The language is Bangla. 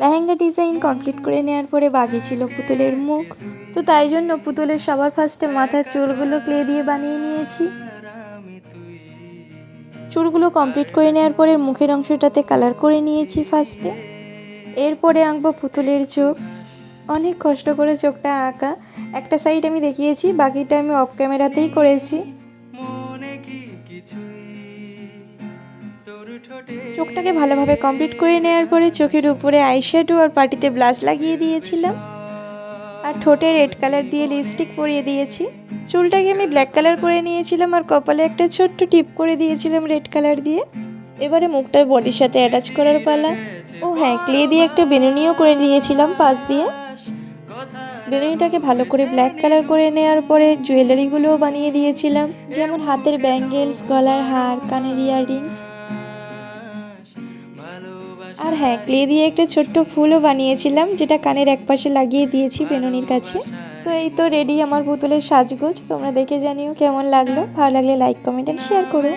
লেহেঙ্গা ডিজাইন কমপ্লিট করে নেওয়ার পরে বাকি ছিল পুতুলের মুখ। তো তাই জন্য পুতুলের সবার ফার্স্টে মাথার চুলগুলো ক্লে দিয়ে বানিয়ে নিয়েছি। চুলগুলো কমপ্লিট করে নেওয়ার পরে মুখের অংশটাতে কালার করে নিয়েছি ফার্স্টে। এরপরে আঁকবো পুতুলের চোখ। অনেক কষ্ট করে চোখটা আঁকা। একটা সাইড আমি দেখিয়েছি, বাকিটা আমি অফ ক্যামেরাতেই করেছি। চোখটাকে ভালোভাবে কমপ্লিট করে নেওয়ার পরে চোখের উপরে আইশ্যাডো আর পাটিতে ব্লাশ লাগিয়ে দিয়েছিলাম, আর ঠোঁটে রেড কালার দিয়ে লিপস্টিক পরিয়ে দিয়েছি। চুলটাকে আমি ব্ল্যাক কালার করে নিয়েছিলাম আর কপালে একটা ছোট্ট টিপ করে দিয়েছিলাম রেড কালার দিয়ে। এবারে মুখটা বডির সাথে অ্যাটাচ করার পালা। ও হ্যাঁ, ক্লে দিয়ে একটা বেনুনিও করে দিয়েছিলাম পাশ দিয়ে। বেনুনিটাকে ভালো করে ব্ল্যাক কালার করে নেওয়ার পরে জুয়েলারিগুলোও বানিয়ে দিয়েছিলাম, যেমন হাতের ব্যাঙ্গেলস, গলার হার, কানের ইয়াররিংস। আর হ্যাঁ, ক্লে দিয়ে একটা ছোট্ট ফুলও বানিয়েছিলাম, যেটা কানের একপাশে লাগিয়ে দিয়েছি বেনুনির কাছে। তো এই তো রেডি আমার পুতুলের সাজগোজ। তোমরা দেখে জানিও কেমন লাগলো। ভালো লাগলে লাইক, কমেন্ট এন্ড শেয়ার করো।